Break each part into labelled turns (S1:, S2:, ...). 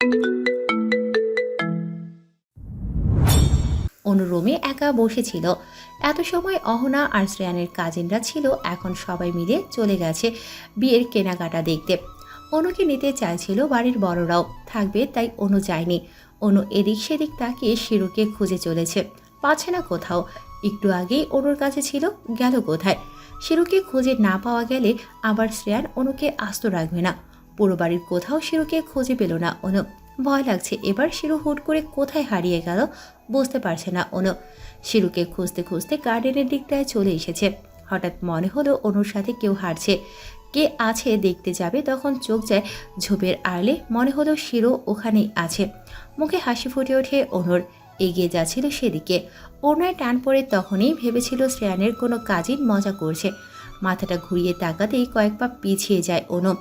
S1: অনু রুমে একা বসেছিল। এত সময় অহনা আর শ্রেয়ানের কাজিনরা ছিল, এখন সবাই মিলে চলে গেছে বিয়ের কেনাকাটা দেখতে। অনুকে নিতে চাইছিল বাড়ির বড়রাও থাকবে, তাই অনু যায়নি। অনু এদিক সেদিক তাকিয়ে শিরুকে খুঁজে চলেছে, পাচ্ছে না কোথাও। একটু আগেই অনুর কাছে ছিল, গেল কোথায়? শিরুকে খুঁজে না পাওয়া গেলে আবার শ্রেয়ান অনুকে আস্ত রাখবে না। পুরো বাড়ির কোথাও শিরুকে খুঁজে পেল না অনু। ভয় লাগছে এবার শিরু হুট করে কোথায় হারিয়ে গেল বুঝতে পারছে না অনু। শিরুকে খুঁজতে খুঁজতে গার্ডেনের দিকটায় চলে এসেছে। হঠাৎ মনে হলো অনুর সাথে কেউ হাঁটছে, কে আছে দেখতে যাবে, তখন চোখ যায় ঝোপের আড়লে। মনে হলো শিরু ওখানেই আছে। মুখে হাসি ফুটে ওঠে অনুর, এগিয়ে যাচ্ছিল সেদিকে। ওনায় টান পড়ে তখনই ভেবেছিল শ্রেয়ানের কোনো কাজিন মজা করছে। মাথাটা ঘুরিয়ে তাকাতেই কয়েক পা পিছিয়ে যায় অনু।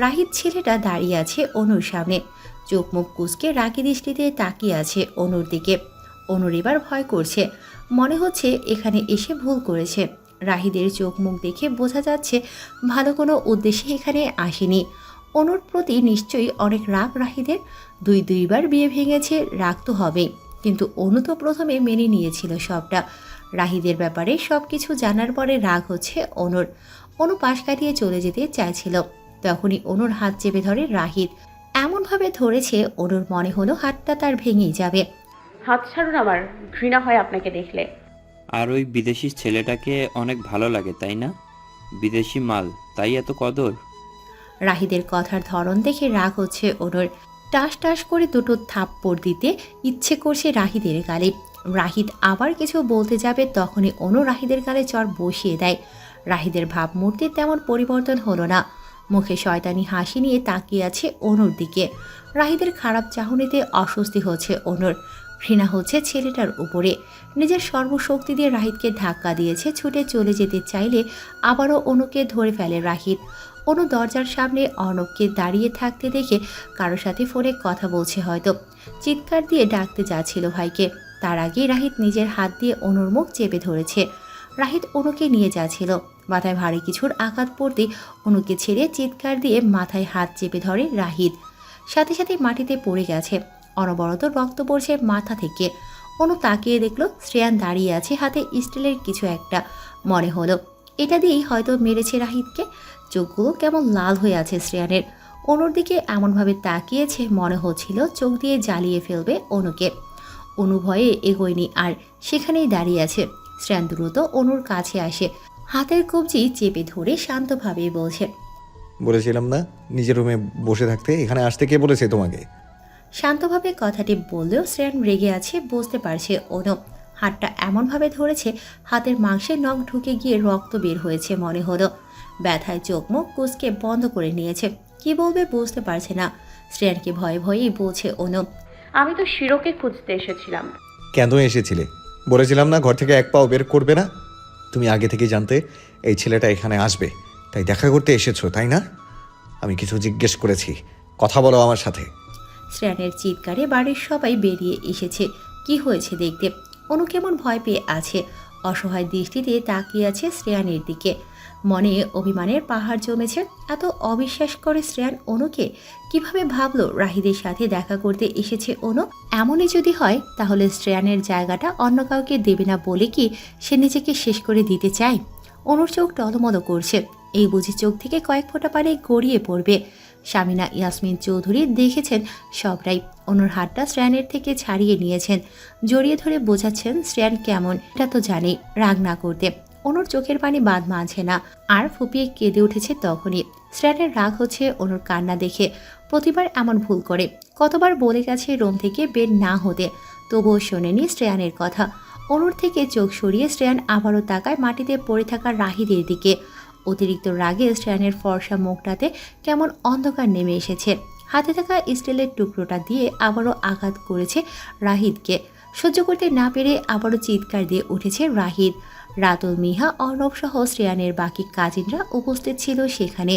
S1: রাহিত ছেলেটা দাঁড়িয়ে আছে অনুর সামনে, চোখ মুখ কুঁচকে রাগি দৃষ্টিতে তাকিয়ে আছে অনুর দিকে। অনুর এবার ভয় করছে, মনে হচ্ছে এখানে এসে ভুল করেছে। রাহিদের চোখ মুখ দেখে বোঝা যাচ্ছে ভালো কোনো উদ্দেশ্যে এখানে আসেনি। অনুর প্রতি নিশ্চয়ই অনেক রাগ রাহিদের। দুইবার বিয়ে ভেঙেছে, রাগ তো হবেই। কিন্তু অনু তো প্রথমে মেনে নিয়েছিল সবটা। রাহিদের ব্যাপারে সব কিছু জানার পরে রাগ হচ্ছে অনুর। অনু পাশ কাটিয়ে চলে যেতে চাইছিল, তখনই অনুর হাত চেপে ধরে রাহিদ। এমনভাবে ধরেছে অনুর মনে হলো হাতটা তার ভেঙেই যাবে।
S2: হাত ছাড়ুন, আমার ঘৃণা হয় আপনাকে দেখলে।
S3: আর ওই বিদেশি ছেলেটাকে অনেক ভালো লাগে তাই না? বিদেশি মাল, তাই এত কদর?
S1: রাহিদের কথার ধরন দেখে রাগ হচ্ছে অনুর। টাস টাস করে দুটো থাপ্পড় দিতে ইচ্ছে করছে রাহিদের গালে। রাহিদ আবার কিছু বলতে যাবে, তখনই অনু রাহিদের গালে চড় বসিয়ে দেয়। রাহিদের ভাবমূর্তির তেমন পরিবর্তন হলো না, মুখে শয়তানি হাসি নিয়ে তাকিয়ে আছে অনুর দিকে। রাহিদের খারাপ চাহনিতে অস্বস্তি হচ্ছে অনুর, ঘৃণা হচ্ছে ছেলেটার উপরে। নিজের সর্বশক্তি দিয়ে রাহিদকে ধাক্কা দিয়েছে, ছুটে চলে যেতে চাইলে আবারও অনুকে ধরে ফেলে রাহিদ। অনু দরজার সামনে অর্ণবকে দাঁড়িয়ে থাকতে দেখে কারোর সাথে ফোনে কথা বলছে হয়তো, চিৎকার দিয়ে ডাকতে যাচ্ছিল ভাইকে। তার আগে রাহিদ নিজের হাত দিয়ে অনুর মুখ চেপে ধরেছে। রাহিদ অনুকে নিয়ে যাচ্ছিল, মাথায় ভারী কিছুর আঘাত পড়তে অনুকে ছেড়ে চিৎকার দিয়ে মাথায় হাত চেপে ধরে রাহিদ। সাথে সাথে মাটিতে পড়ে গেছে, অনবরত রক্ত পড়ছে মাথা থেকে। অনু তাকিয়ে দেখলো শ্রেয়ান দাঁড়িয়ে আছে, হাতে স্টিলের কিছু একটা। মনে হলো এটা দিয়েই হয়তো মেরেছে রাহিদকে। চোখগুলো কেমন লাল হয়ে আছে শ্রেয়ানের। অনুর দিকে এমনভাবে তাকিয়েছে মনে হচ্ছিল চোখ দিয়ে জ্বালিয়ে ফেলবে অনুকে। অনু ভয়ে এগোয়নি আর, সেখানেই দাঁড়িয়ে আছে। শ্রেয়ান দ্রুত অনুর কাছে আসে, হাতের কবজি চেপে ধরে শান্তভাবে বলছে,
S4: বলেছিলাম না নিজের রুমে বসে থাকতে, এখানে আসতে কে বলেছে তোমাকে?
S1: শান্তভাবে কথাটি বললেও শ্রেয়ান রেগে আছে বুঝতে পারছে অনু। হাতটা এমনভাবে ধরেছে হাতের মাংসের নখ ঢুকে গিয়ে রক্ত বের হয়েছে মনে হলো। ব্যথায় চোখ মুখ কুচকে বন্ধ করে নিয়েছে, কি বলবে বুঝতে পারছে না। শ্রেয়ানকে ভয়ে ভয়েই বলছে অনু,
S2: আমি তো শিরোকে খুঁজতে এসেছিলাম।
S4: কেন এসেছিলে? বলেছিলাম না ঘর থেকে এক পাও বের করবে না? তুমি আগে থেকে জানতে এই ছেলেটা এখানে আসবে, তাই দেখা করতে এসেছো তাই না? আমি কিছু জিজ্ঞেস করেছি, কথা বলো আমার সাথে।
S1: শ্রেয়ানের চিৎকারে বাড়ির সবাই বেরিয়ে এসেছে কি হয়েছে দেখতে। অনু কেমন ভয় পেয়ে আছে, অসহায় দৃষ্টিতে তাকিয়ে আছে শ্রেয়ানের দিকে। মনে অভিমানের পাহাড় জমেছে। এত অবিশ্বাস করে শ্রেয়ান অনুকে, কিভাবে ভাবলো রাহিদের সাথে দেখা করতে এসেছে অনু? এমনই যদি হয় তাহলে শ্রেয়ানের জায়গাটা অন্য কাউকে দেবে না বলে কি সে নিজেকে শেষ করে দিতে চায়? অনুর চোখ টলমল করছে, এই বুঝি চোখ থেকে কয়েক ফোঁটা পানি গড়িয়ে পড়বে। শামিনা ইয়াসমিন চৌধুরী দেখেছেন সবরাই। অনুর হাতটা শ্রেয়ানের থেকে ছাড়িয়ে নিয়েছেন, জড়িয়ে ধরে বোঝাচ্ছেন শ্রেয়ান কেমন এটা তো জানি, রাগ না করতে। অনুর চোখের পানি বাদ মানছে না, আর ফুপিয়ে কেঁদে উঠেছে তখনই। শ্রেয়ানের রাগ হচ্ছে অনুর কান্না দেখে। প্রতিবার এমন ভুল করে, কতবার বলে গেছে রুম থেকে বের না হতে, তবুও শোনেনি শ্রেয়ানের কথা। অনুর থেকে চোখ সরিয়ে শ্রেয়ান আবারও তাকায় মাটিতে পড়ে থাকা রাহিদের দিকে। অতিরিক্ত রাগে শ্রেয়ানের ফর্সা মুখটাতে কেমন অন্ধকার নেমে এসেছে। হাতে থাকা স্টিলের টুকরোটা দিয়ে আবারও আঘাত করেছে রাহিদকে। সহ্য করতে না পেরে আবারও চিৎকার দিয়ে উঠেছে রাহিদ। রাতুল, মিহা, অর্ণব সহ শ্রেয়ানের বাকি কাজিনরা উপস্থিত ছিল সেখানে।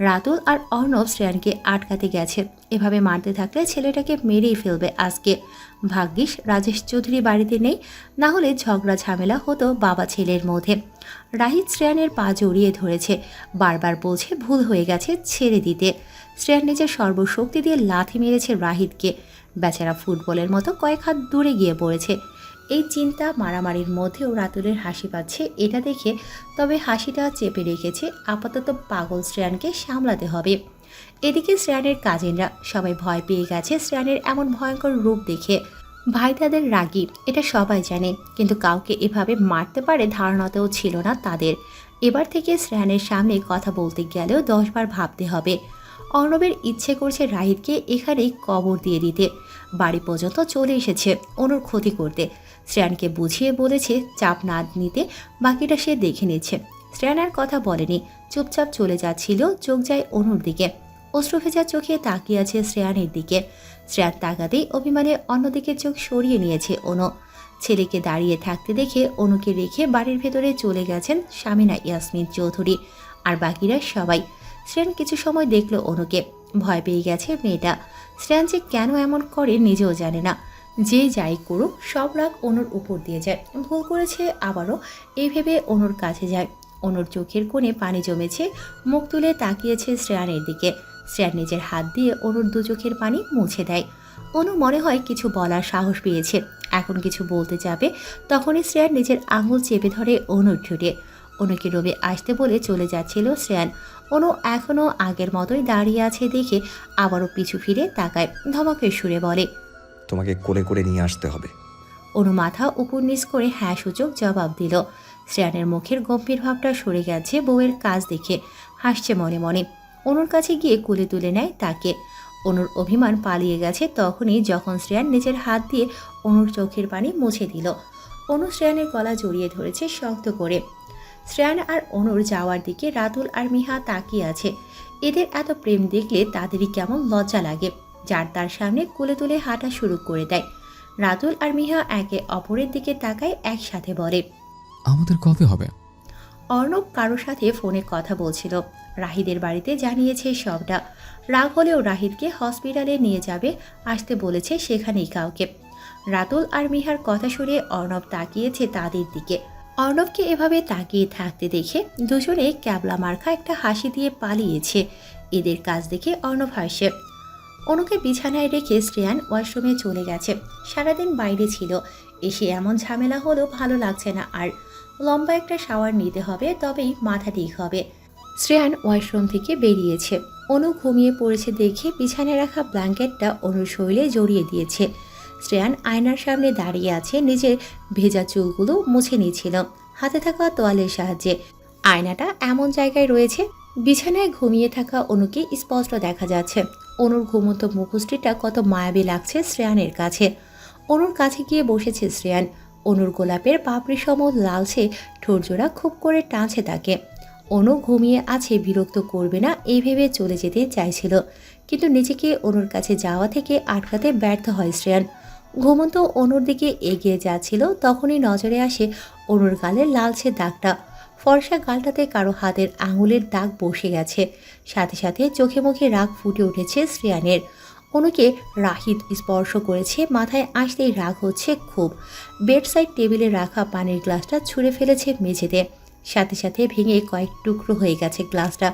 S1: রাতুল আর অর্ণব শ্রেয়ানকে আটকাতে গেছে। এভাবে মারতে থাকলে ছেলেটাকে মেরেই ফেলবে আজকে। ভাগ্যিস রাজেশ চৌধুরী বাড়িতে নেই, না হলে ঝগড়া ঝামেলা হতো বাবা ছেলের মধ্যে। রাহিদ শ্রেয়ানের পা জড়িয়ে ধরেছে, বারবার বলছে ভুল হয়ে গেছে, ছেড়ে দিতে। শ্রেয়ান নিজের সর্বশক্তি দিয়ে লাথি মেরেছে রাহিদকে। বেচারা ফুটবলের মতো কয়েক হাত দূরে গিয়ে পড়েছে। এই চিন্তা মারামারির মধ্যেও রাতুলের হাসি পাচ্ছে এটা দেখে, তবে হাসিটা চেপে রেখেছে। আপাতত পাগল শ্রেয়ানকে সামলাতে হবে। এদিকে শ্রেয়ানের কাজিনরা সবাই ভয় পেয়ে গেছে শ্রেয়ানের এমন ভয়ঙ্কর রূপ দেখে। ভাই তাদের রাগী, এটা সবাই জানে, কিন্তু কাউকে এভাবে মারতে পারে ধারণাতেও ছিল না তাদের। এবার থেকে শ্রেয়ানের সামনে কথা বলতে গেলেও 10 বার ভাবতে হবে। অর্ণবের ইচ্ছে করছে রাহিদকে এখানেই কবর দিয়ে দিতে। বাড়ি পর্যন্ত চলে এসেছে অনুর ক্ষতি করতে। শ্রেয়ানকে বুঝিয়ে বলেছে চাপ না নিতে, বাকিটা সে দেখে নিচ্ছে। শ্রেয়ান আর কথা বলেনি, চুপচাপ চলে যাচ্ছিল। চোখ যায় অনুর দিকে, অশ্রুভেজা চোখে তাকিয়ে আছে শ্রেয়ানের দিকে। শ্রেয়ান তাকাতেই অভিমানে অন্যদিকে চোখ সরিয়ে নিয়েছে অনু। ছেলেকে দাঁড়িয়ে থাকতে দেখে অনুকে রেখে বাড়ির ভেতরে চলে গেছেন সামিনা ইয়াসমিন চৌধুরী আর বাকিরা সবাই। শ্রেয়ান কিছু সময় দেখল অনুকে, ভয় পেয়ে গেছে মেয়েটা। শ্রেয়ান যে কেন এমন করে নিজেও জানে না। যে যাই করুক সব রাগ অনুর উপর দিয়ে যায়। ভুল করেছে আবারও এই ভেবে অনুর কাছে যায়। অনুর চোখের কোণে পানি জমেছে, মুখ তুলে তাকিয়েছে শ্রেয়ানের দিকে। শ্রেয়ান নিজের হাত দিয়ে অনুর দু চোখের পানি মুছে দেয়। অনু মনে হয় কিছু বলার সাহস পেয়েছে, এখন কিছু বলতে যাবে। তখনই শ্রেয়ান নিজের আঙুল চেপে ধরে অনুর ঠোঁটে। অনুকে রবে আসতে বলে চলে যাচ্ছিল শ্রেয়ান। অনু এখনও আগের মতোই দাঁড়িয়ে আছে দেখে আবারও পিছু ফিরে তাকায়, ধমকের সুরে বলে,
S4: তোমাকে কোলে করে নিয়ে আসতে হবে।
S1: অনু মাথা উপর নিচ করে হ্যাঁ সূচক জবাব দিল। শ্রেয়ানের মুখের গম্ভীর ভাবটা সরে গেছে বউয়ের কাজ দেখে, হাসছে মনে মনে। অনুর কাছে গিয়ে কোলে তুলে নেয় তাকে। অনুর অভিমান পালিয়ে গেছে তখনই যখন শ্রেয়ান নিজের হাত দিয়ে অনুর চোখের পানি মুছে দিল। অনু শ্রেয়ানের গলা জড়িয়ে ধরেছে শক্ত করে। শ্রেয়ান আর অনুর যাওয়ার দিকে রাতুল আর মিহা তাকিয়ে আছে। এদের এত প্রেম দেখলে তাদেরই কেমন লজ্জা লাগে। যার তার সামনে কোলে তুলে হাঁটা শুরু করে দেয়। রাতুল আর মিহা একে অপরের দিকে তাকায়, একসাথে বলে,
S5: আমাদের কবে হবে?
S1: অর্ণব কারোর সাথে ফোনে কথা বলছিল। রাহিদের বাড়িতে জানিয়েছে সবটা। রাগ হলেও রাহিদকে হসপিটালে নিয়ে যাবে, আসতে বলেছে সেখানেই কাউকে। রাতুল আর মিহার কথা শুনে অর্ণব তাকিয়েছে তাদের দিকে। অর্ণবকে এভাবে তাকিয়ে থাকতে দেখে দুজনে ক্যাবলা মার্কা একটা হাসি দিয়ে পালিয়েছে। এদের কাজ দেখে অর্ণব হাসে। অনুকে বিছানায় রেখে শ্রেয়ান ওয়াশরুমে চলে গেছে। সারাদিন বাইরে ছিল, এসে এমন ঝামেলা হলো ভালো লাগছে না আর। লম্বা একটা শাওয়ার নিতে হবে, তবেই মাথা ঠিক হবে। শ্রেয়ান ওয়াশরুম থেকে বেরিয়েছে। অনু ঘুমিয়ে পড়েছে দেখে বিছানায় রাখা ব্ল্যাঙ্কেটটা অনুর শরীরে জড়িয়ে দিয়েছে। শ্রেয়ান আয়নার সামনে দাঁড়িয়ে আছে, নিজের ভেজা চুলগুলো মুছে নিয়েছিল হাতে থাকা তোয়ালের সাহায্যে। আয়নাটা এমন জায়গায় রয়েছে বিছানায় ঘুমিয়ে থাকা অনুকে স্পষ্ট দেখা যাচ্ছে। অনুর ঘুমন্ত মুখশ্রীটা কত মায়াবী লাগছে শ্রেয়ানের কাছে। অনুর কাছে গিয়ে বসেছে শ্রেয়ান। অনুর গোলাপের পাপড়ি সম লালচে ঠোঁটজোড়া খুব করে টানছে তাকে। অনু ঘুমিয়ে আছে, বিরক্ত করবে না এই ভেবে চলে যেতে চাইছিল, কিন্তু নিজেকে অনুর কাছে যাওয়া থেকে আটকাতে ব্যর্থ হয় শ্রেয়ান। ঘুমন্ত অনুর দিকে এগিয়ে যাচ্ছিল তখনই নজরে আসে অনুর গালের লালচে দাগটা। ফর্সা গালটাতে কারো হাতের আঙুলের দাগ বসে গেছে। সাথে সাথে চোখে মুখে রাগ ফুটে উঠেছে শ্রেয়ানের। অনুকে রাহিদ স্পর্শ করেছে, মাথায় আসতেই রাগ হচ্ছে খুব। বেডসাইড টেবিলে রাখা পানির গ্লাসটা ছুঁড়ে ফেলেছে মেঝেতে, সাথে সাথে ভেঙে কয়েক টুকরো হয়ে গেছে গ্লাসটা।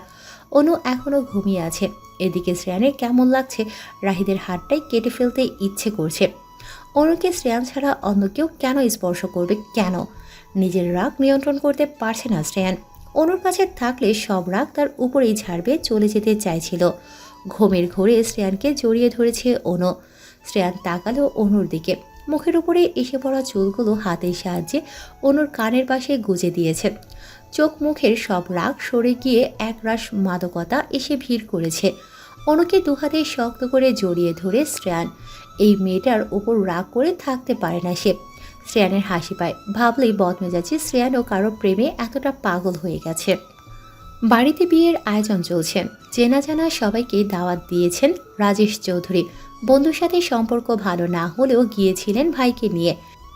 S1: অনু এখনও ঘুমিয়ে আছে। এদিকে শ্রেয়ানের কেমন লাগছে, রাহিদের হাতটাই কেটে ফেলতে ইচ্ছে করছে। অনুকে শ্রেয়ান ছাড়া অন্য কেউ কেন স্পর্শ করবে, কেন? নিজের রাগ নিয়ন্ত্রণ করতে পারছে না শ্রেয়ান। অনুর কাছে থাকলে সব রাগ তার উপরেই ঝাড়বে, চলে যেতে চাইছিল। ঘুমের ঘোরে শ্রেয়ানকে জড়িয়ে ধরেছে অনু। শ্রেয়ান তাকালো অনুর দিকে। মুখের উপরে এসে পড়া চুলগুলো হাতের সাহায্যে অনুর কানের পাশে গুজে দিয়েছে। চোখ মুখের সব রাগ সরে গিয়ে একরাশ মাদকতা এসে ভিড় করেছে। অনুকে দুহাতে শক্ত করে জড়িয়ে ধরে শ্রেয়ান। এই মেয়েটার উপর রাগ করে থাকতে পারে না সে। শ্রেয়ানের হাসি পায়, ভাবলেই বদমেজাজি শ্রেয়ানও কারো প্রেমে এতটা পাগল হয়ে গেছে। বাড়িতে বিয়ের আয়োজন চলছে। চেনা জানা সবাইকে দাওয়াত দিয়েছেন রাজেশ চৌধুরী। বন্ধুর সাথে সম্পর্ক ভালো না হলেও গিয়েছিলেন ভাইকে নিয়ে।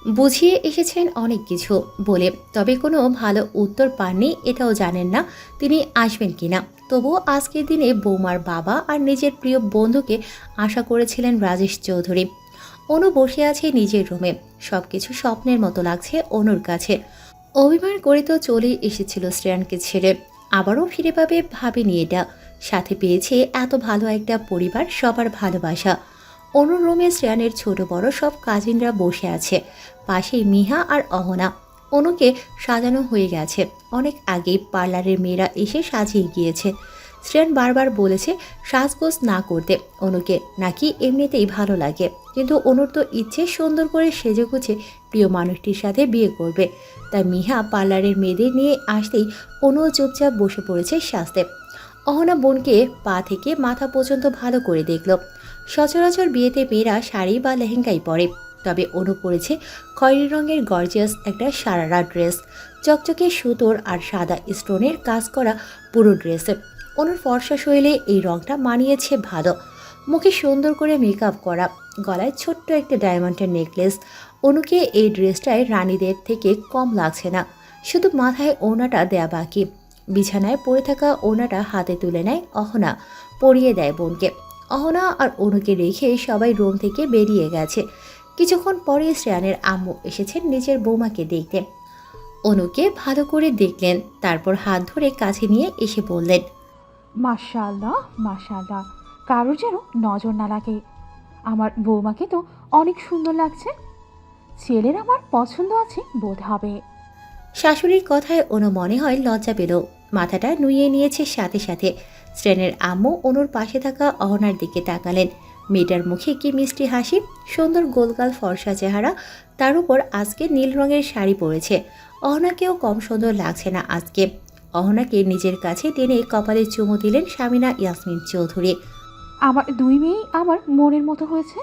S1: বুঝিয়ে এসেছেন অনেক কিছু বলে, তবে কোনো ভালো উত্তর পাননি এটাও জানেন না তিনি আসবেন কিনা। তবুও আজকের দিনে বৌমার বাবা আর নিজের প্রিয় বন্ধুকে আশা করেছিলেন রাজেশ চৌধুরী। অনু বসে আছে নিজের রুমে, সবকিছু স্বপ্নের মতো লাগছে অনুর কাছে। অভিমান করে তো চলেই এসেছিল শ্রেয়ানকে ছেড়ে, আবারও ফিরে পাবে ভাবেনি এটা। সাথে পেয়েছে এত ভালো একটা পরিবার, সবার ভালোবাসা। অনুর রুমে শ্রেয়ানের ছোট বড় সব কাজিনরা বসে আছে, পাশে মিহা আর অহনা। অনুকে সাজানো হয়ে গেছে, অনেক আগেই পার্লারের মেয়েরা এসে সাজিয়ে গিয়েছে। শ্রেয়ান বারবার বলেছে সাজগোজ না করতে অনুকে, নাকি এমনিতেই ভালো লাগে। কিন্তু অনুর তো ইচ্ছে সুন্দর করে সেজেগুছে প্রিয় মানুষটির সাথে বিয়ে করবে। তাই মিহা পার্লারের মেয়েদের নিয়ে আসতেই অনু চুপচাপ বসে পড়েছে সাজতে। অহনা বোনকে পা থেকে মাথা পর্যন্ত ভালো করে দেখল। সচরাচর বিয়েতে মেয়েরা শাড়ি বা লেহেঙ্গাই পরে, তবে অনু পরেছে খয়েরি রঙের গর্জিয়াস একটা সারারা ড্রেস, চকচকে সুতোর আর সাদা স্টোনের কাজ করা পুরো ড্রেসে। অনুর ফর্সা শৈলে এই রঙটা মানিয়েছে ভালো। মুখে সুন্দর করে মেকআপ করা, গলায় ছোট্ট একটা ডায়মন্ডের নেকলেস। অনুকে এই ড্রেসটায় রানীদের থেকে কম লাগছে না, শুধু মাথায় ওড়নাটা দেয়া বাকি। বিছানায় পড়ে থাকা ওড়নাটা হাতে তুলে নেয় অহনা, পরিয়ে দেয় বোনকে। অহনা আর অনুকে রেখে সবাই রুম থেকে বেরিয়ে গেছে। কিছুক্ষণ পরে শ্রেয়ানের আম্মু এসেছেন নিজের বৌমাকে দেখতে। অনুকে ভালো করে দেখলেন, তারপর হাত ধরে কাছে নিয়ে এসে বললেন,
S6: মাশাআল্লাহ মাশাআল্লাহ, কারোর যেন নজর না লাগে। আমার বৌমাকে তো অনেক সুন্দর লাগছে। ছেলের আমার পছন্দ আছে বোধ হবে।
S1: শাশুড়ির কথায় অনু মনে হয় লজ্জা পেল, মাথাটা নুইয়ে নিয়েছে সাথে সাথে। শ্রেয়ানের আম্মু অনুর পাশে থাকা অহনার দিকে তাকালেন। মেয়েটার মুখে কি মিষ্টি হাসি, সুন্দর গোলগাল ফর্সা চেহারা, তার উপর আজকে নীল রঙের শাড়ি পরেছে। অহনাকেও কম সুন্দর লাগছে না আজকে। অহনাকে নিজের কাছে টেনে কপালে চুমু দিলেন শামিনা ইয়াসমিন চৌধুরী।
S6: আমার দুই মেয়েই আমার মনের মতো হয়েছে।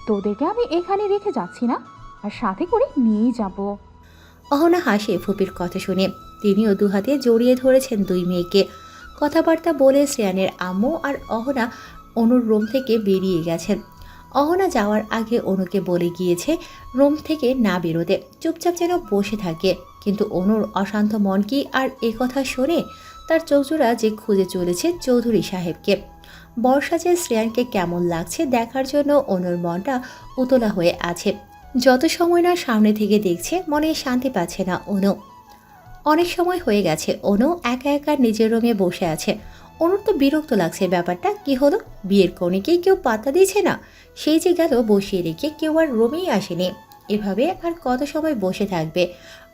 S6: তোদেরকে আমি এখানে রেখে যাচ্ছি না, আর সাথে করে নিয়েই যাব।
S1: অহনা হাসে ফুপির কথা শুনে, তিনিও দুহাতে জড়িয়ে ধরেছেন দুই মেয়েকে। কথাবার্তা বলে শ্রেয়ানের আম্মু আর অহনা অনুর রুম থেকে বেরিয়ে গেছেন। অহনা যাওয়ার আগে অনুকে বলে গিয়েছে রুম থেকে না বেরোতে, চুপচাপ যেন বসে থাকে। কিন্তু অনুর অশান্ত মন কি আর এ কথা শোনে? তার চৌচুরা যে খুঁজে চলেছে চৌধুরী সাহেবকে। বর্ষা যে শ্রেয়ানকে কেমন লাগছে দেখার জন্য অনুর মনটা উতলা হয়ে আছে। যত সময় না সামনে থেকে দেখছে, মনে শান্তি পাচ্ছে না অনু। অনেক সময় হয়ে গেছে অনু একা একা নিজের রুমে বসে আছে। অনুর তো বিরক্ত লাগছে ব্যাপারটা। কি হলো, বিয়ের কনেকেই কেউ পাত্তা দিচ্ছে না? সেই যে গেল বসিয়ে রেখে কেউ আর রুমেই আসেনি। এভাবে আর কত সময় বসে থাকবে?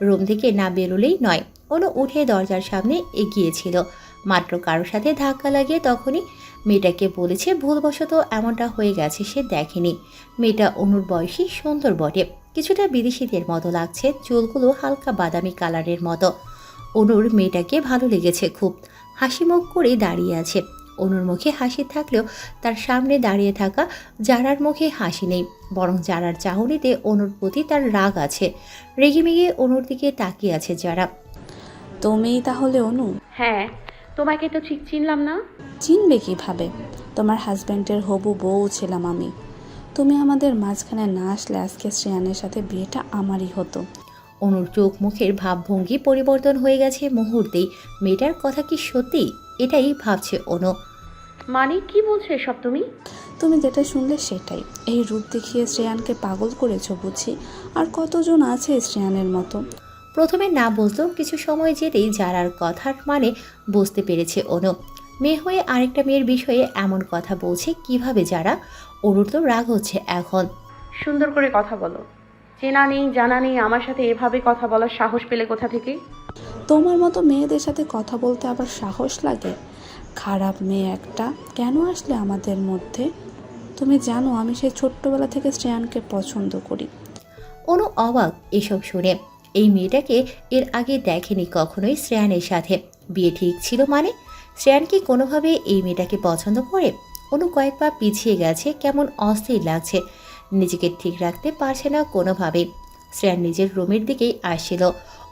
S1: রুম থেকে না বেরোলেই নয়। অনু উঠে দরজার সামনে এগিয়েছিল, মাত্র কারোর সাথে ধাক্কা লাগিয়ে তখনই মেয়েটাকে বলেছে ভুলবশত এমনটা হয়ে গেছে, সে দেখেনি। মেয়েটা অনুর বয়সী, সুন্দর বটে, কিছুটা বিদেশিদের মতো লাগছে, চুলগুলো হালকা বাদামি কালারের মতো। অনুর মেয়েটাকে ভালো লেগেছে খুব। হাসি মুখ করে দাঁড়িয়ে আছে। অনুর মুখে হাসি থাকলেও তার সামনে দাঁড়িয়ে থাকা জারার মুখে হাসি নেই, বরং জারার চাহনিতে অনুর প্রতি তার রাগ আছে। রেগেমেগে অনুর দিকে তাকিয়ে আছে যারা।
S7: তুমিই তাহলে অনু?
S2: হ্যাঁ, তোমাকে তো ঠিক চিনলাম না।
S7: চিনবে কিভাবে? তোমার হাজব্যান্ডের হবু বউ ছিলাম আমি। তুমি আমাদের মাঝখানে না আসলে আজকে শ্রেয়ানের সাথে বিয়েটা আমারই হতো।
S1: অনুর চোখ মুখের ভাবভঙ্গি পরিবর্তন হয়ে গেছে মুহূর্তেই। মেয়েটার কথা কি সত্যি? এটাই ভাবছে অনু।
S2: মানে কি বলছো এসব তুমি?
S7: তুমি যেটা শুনলে সেটাই। এই রূপ দেখিয়ে শ্রেয়ানকে পাগল করেছো বুঝি। আর কতজন আছে শ্রেয়ানের মতো?
S1: প্রথমে না বুঝলেও কিছু সময় যেতেই যারার কথার মানে বুঝতে পেরেছে অনু। মেয়ে হয়ে আরেকটা মেয়ের বিষয়ে এমন কথা বলছে কিভাবে যারা? অনুর তো রাগ হচ্ছে এখন।
S2: সুন্দর করে কথা বলো। চেনা নেই জানা নেই আমার সাথে এভাবে কথা বলার সাহস পেলে কোথা থেকে?
S7: তোমার মতো মেয়েদের সাথে কথা বলতে আবার সাহস লাগে? খারাপ মেয়ে একটা। কেন আসলে আমাদের মধ্যে? তুমি জানো আমি সেই ছোট্টবেলা থেকে শ্রেয়ানকে পছন্দ করি।
S1: অনু অবাক এসব শুনে। এই মেয়েটাকে এর আগে দেখেনি কখনোই শ্রেয়ানের সাথে। বিয়ে ঠিক ছিল মানে? শ্রেয়ান কি কোনোভাবে এই মেয়েটাকে পছন্দ করে? অনু কয়েক পা পিছিয়ে গেছে, কেমন অস্থির লাগছে, নিজেকে ঠিক রাখতে পারছে না কোনোভাবেই। শ্রেয়ান নিজের রুমের দিকেই আসছিল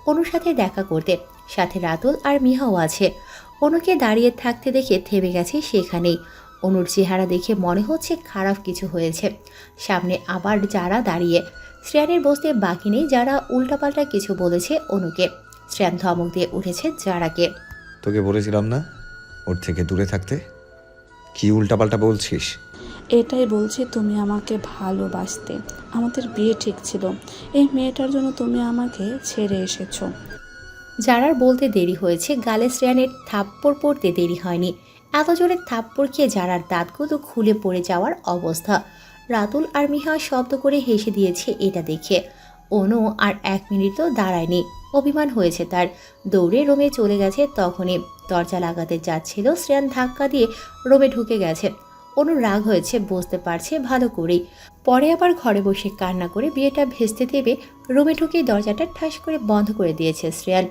S1: অনুর সাথে দেখা করতে, সাথে রাতুল আর মিহাও আছে। অনুকে দাঁড়িয়ে থাকতে দেখে থেমে গেছে সেখানেই। অনুর চেহারা দেখে মনে হচ্ছে খারাপ কিছু হয়েছে। সামনে আবার যারা দাঁড়িয়ে। শ্রেয়ানের বসতে বাকি নেই, যারা উল্টাপাল্টা কিছু বলেছে অনুকে। শ্রেয়ান ধমক দিয়ে উঠেছে যারাকে।
S4: তোকে বলেছিলাম না ওর থেকে দূরে থাকতে? কি উল্টাপাল্টা বলছিস?
S7: এটাই বলছি, তুমি আমাকে ভালোবাসতে, আমাদের বিয়ে ঠিক ছিল, এই মেয়েটার জন্য তুমি আমাকে ছেড়ে এসেছো।
S1: যারার বলতে দেরি হয়েছে, গালে শ্রেয়ানের থাপ্পড় পড়তে দেরি হয়নি। এত জোরে থাপ্পড় খেয়ে যারার দাঁতগুলো খুলে পড়ে যাওয়ার অবস্থা। রাতুল আর মিহা শব্দ করে হেসে দিয়েছে এটা দেখে। অনু আর 1 মিনিটও দাঁড়ায়নি, অভিমান হয়েছে তার। দৌড়ে রুমে চলে গেছে। তখনই দরজা লাগাতে যাচ্ছিল, শ্রেয়ান ধাক্কা দিয়ে রুমে ঢুকে গেছে। অনু রাগ হয়েছে, বুঝতে পারছে ভালো করেই। পরে আবার ঘরে বসে কান্না করে বিয়েটা ভেস্তে দেবে রুমে ঢুকে দরজাটা ঠাস করে বন্ধ করে দিয়েছে শ্রেয়ান।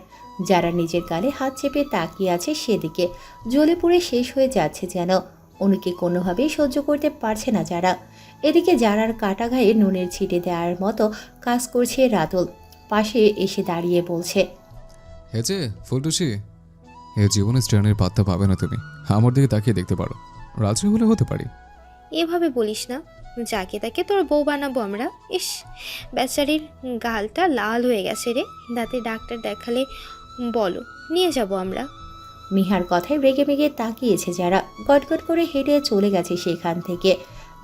S1: যারা নিজের গালে হাত চেপে তাকিয়ে আছে সেদিকে, জ্বলে পুড়ে শেষ হয়ে যাচ্ছে যেন। অনুকে কোনোভাবেই সহ্য করতে পারছে না যারা। এদিকে যারার কাটা গায়ে নুনের ছিটে দেওয়ার মতো কাজ করছে রাতুল। পাশে এসে দাঁড়িয়ে বলছে,
S5: হেজে ফুলটুসি, এ জীবনে স্ট্যান্ডের পাত্তা পাবে না তুমি। আমার দিকে তাকিয়ে দেখতে পারো, রাজি হলে হতে পারি।
S8: এভাবে বলিস না, যাকে তাকে তোর বউ বানাবো আমরা। ইস, বেচারির গালটা লাল হয়ে গেছে রে, দাঁতে ডাক্তার দেখালে বলো, নিয়ে যাব আমরা।
S1: মিহার কথায় রেগে মেগে তাকিয়েছে যারা। গটগট করে হেঁটে চলে গেছে সেখান থেকে।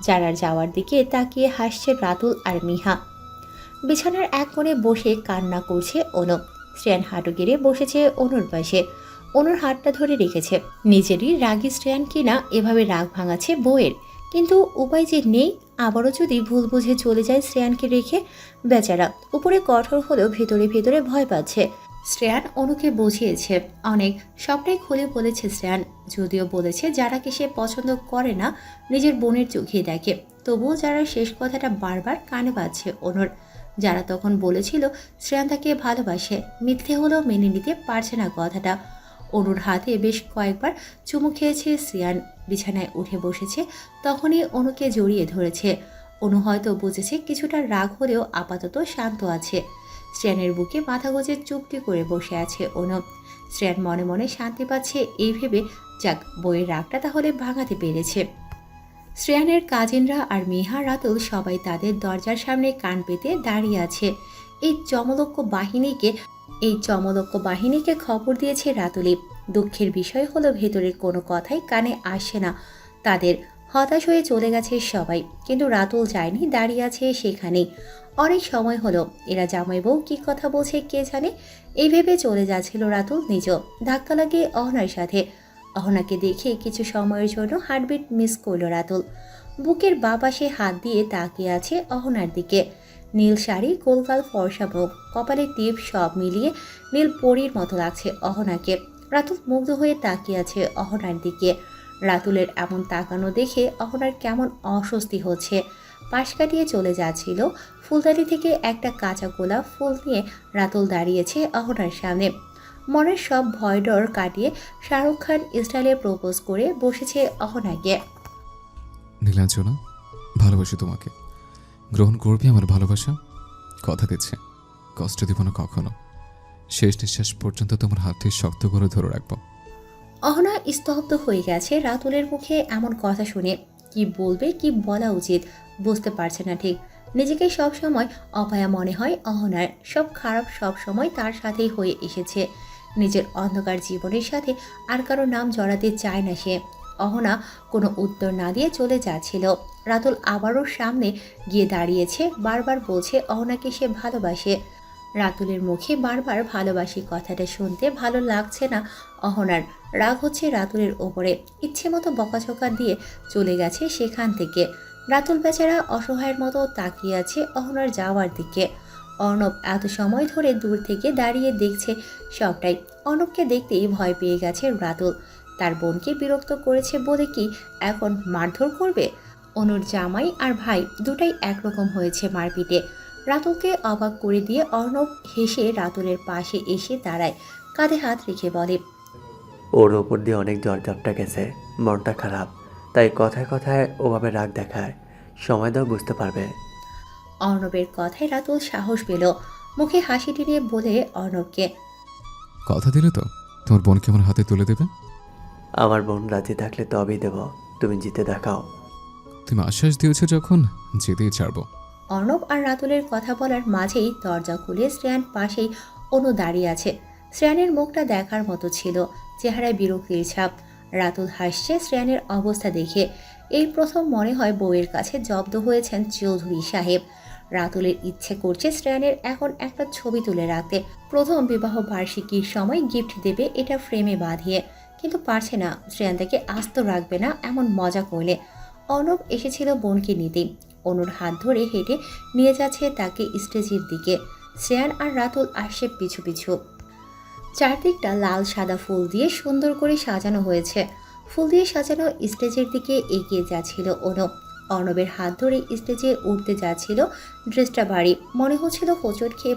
S1: যারার যাওয়ার দিকে তাকিয়ে হাসছে রাতুল আর মিহা। বিছানার এক কোণে বসে কান্না করছে অনু। শ্রেয়ান হাঁটু গেড়ে বসেছে অনুর পাশে। অনুর হাতটা ধরে রেখেছে। নিজেরই রাগী শ্রেয়ান কিনা এভাবে রাগ ভাঙাচ্ছে বউয়ের। কিন্তু উপায় যে নেই, আবারও যদি ভুল বুঝে চলে যায় শ্রেয়ানকে রেখে। বেচারা উপরে কঠোর হলেও ভেতরে ভেতরে ভয় পাচ্ছে। শ্রেয়ান অনুকে বুঝিয়েছে অনেক, সবটাই খুলে বলেছে শ্রেয়ান। যদিও বলেছে যারাকে সে পছন্দ করে না, নিজের বোনের চোখে দেখে। তবুও যারা শেষ কথাটা বারবার কানে বাজছে অনুর। যারা তখন বলেছিল শ্রেয়ান তাকে ভালোবাসে, মিথ্যে হলেও মেনে নিতে পারছে না কথাটা। অনুর হাতে বেশ কয়েকবার চুমু খেয়েছে শ্রেয়ান। বিছানায় উঠে বসেছে, তখনই অনুকে জড়িয়ে ধরেছে। অনু হয়তো বুঝেছে কিছুটা রাগ হলেও আপাতত শান্ত আছে। শ্রেয়ানের বুকে মাথা গোজে চুপটি করে বসে আছে অনু। শ্রেয়ান মনে মনে শান্তি পাচ্ছে এই ভেবে, যাক, বইয়ের রাগটা তাহলে ভাঙাতে পেরেছে। শ্রেয়ানের কাজিনরা আর মিহা রাতুল সবাই তাদের দরজার সামনে কান পেতে দাঁড়িয়ে আছে। এই চমলক্য বাহিনীকে খবর দিয়েছে রাতুলি। দুঃখের বিষয় হলো ভেতরের কোনো কথাই কানে আসে না তাদের। হতাশ হয়ে চলে গেছে সবাই, কিন্তু রাতুল যায়নি, দাঁড়িয়ে আছে সেখানেই। অনেক সময় হলো, এরা জামাই বউ কী কথা বলছে কে জানে। এই ভেবে চলে যাচ্ছিল রাতুল নিজেও। ধাক্কা লাগে অহনার সাথে। অহনাকে দেখে কিছু সময়ের জন্য হার্টবিট মিস করলো রাতুল। বুকের বাঁ পাশে হাত দিয়ে তাকিয়ে আছে অহনার দিকে। নীল শাড়ি, গোলগাল ফর্সা মুখ, কপালে টিপ, সব মিলিয়ে নীল পরীর মতো লাগছে অহনাকে। রাতুল মুগ্ধ হয়ে তাকিয়ে আছে অহনার দিকে। রাতুলের এমন তাকানো দেখে অহনার কেমন অস্বস্তি হচ্ছে। পাশ কাটিয়ে চলে যাচ্ছিল ফুলদানি থেকে একটা কাঁচা গোলাপ ফুল নিয়ে রাতুল দাঁড়িয়েছে অহনার সামনে। মনের সব ভয় ডর কাটিয়ে শাহরুখ খান স্টাইলে প্রপোজ করে বসেছে অহনাকে।
S5: নীলাঞ্জনা, ভালোবাসি তোমাকে। গ্রহণ করবি আমার ভালোবাসা? কথা দিচ্ছে, কষ্ট দিব না কখনো। শেষ নিঃশ্বাস পর্যন্ত তোমার হাতটি শক্ত করে ধরে রাখবো।
S1: অহনা স্তব্ধ হয়ে গেছে রাতুলের মুখে এমন কথা শুনে। কি বলবে, কি বলা উচিত বুঝতে পারছে না ঠিক। নিজেকে সবসময় অপায়া মনে হয় অহনার। সব খারাপ সব সময় তার সাথেই হয়ে এসেছে। নিজের অন্ধকার জীবনের সাথে আর কারো নাম জড়াতে চায় না সে। অহনা কোনো উত্তর না দিয়ে চলে যাচ্ছিল। রাতুল আবারও সামনে গিয়ে দাঁড়িয়েছে, বারবার বলছে অহনাকে সে ভালোবাসে। রাতুলের মুখে বারবার ভালোবাসি কথাটা শুনতে ভালো লাগছে না অহনার। রাগ হচ্ছে রাতুলের ওপরে। ইচ্ছে মতো বকাঝকা দিয়ে চলে গেছে সেখান থেকে। রাতুল বেচারা অসহায়ের মতো তাকিয়ে আছে অহনার যাওয়ার দিকে। অর্ণব এত সময় ধরে দূর থেকে দাঁড়িয়ে দেখছে সবটাই। অর্ণবকে দেখতেই ভয় পেয়ে গেছে রাতুল। তার বোনকে বিরক্ত করেছে বলে কি এখন মারধর করবে? অনুর জামাই আর ভাই দুটাই একরকম হয়েছে মারপিটে। রাতুলকে অবাক করে দিয়ে অর্ণব হেসে রাতুলের পাশে এসে দাঁড়ায়, কাঁধে হাত রেখে বলে,
S9: ওর ওপর দিয়ে অনেক জ্বর ঝাপটা গেছে, মনটা খারাপ, তাই কথায় কথায় ওভাবে রাগ দেখায়। সময় দাও, বুঝতে পারবে।
S1: অর্ণবের কথায় রাতুল সাহস পেল। মুখে হাসি টেনে বলে অর্ণবকে,
S5: কথা দিলে তো তোমার বোনকে আমার হাতে তুলে দেবে?
S9: আমার বোন রাজি থাকলে তবেই দেব। তুমি জিতে দেখাও।
S5: তুমি আশ্বাস দিয়েছো যখন, যেতেই ছাড়বো।
S1: অর্ণব আর রাতুলের কথা বলার মাঝেই দরজা খুলে শ্রেয়ান পাশেই অনু দাঁড়িয়ে আছে। শ্রেয়ানের মুখটা দেখার মতো ছিল, চেহারায় বিরক্তির ছাপ। রাতুল হাসছে শ্রেয়ানের অবস্থা দেখে। এই প্রথম মনে হয় বউয়ের কাছে জব্দ হয়েছেন চৌধুরী সাহেব। রাতুলের ইচ্ছে করছে শ্রেয়ানের এখন একটা ছবি তুলে রাখতে, প্রথম বিবাহ বার্ষিকীর সময় গিফট দেবে এটা ফ্রেমে বাঁধিয়ে, কিন্তু পারছে না। শ্রেয়ান তাকে আস্ত রাখবে না এমন মজা করলে। অর্ণব এসেছিল বোনকে নিতে, অনুর হাত ধরে হেঁটে নিয়ে যাচ্ছে তাকে স্টেজের দিকে। শ্রেয়ান আর রাতুল আসছে পিছু পিছু। চারদিকটা লাল সাদা ফুল দিয়ে সুন্দর করে সাজানো হয়েছে। ফুল দিয়ে সাজানো স্টেজের দিকে এগিয়ে যাচ্ছিল অনু। অর্ণবের হাত ধরে স্টেজে উঠতে যাচ্ছিল ড্রেসটা ভারী, মনে হচ্ছিল হোঁচট খেয়ে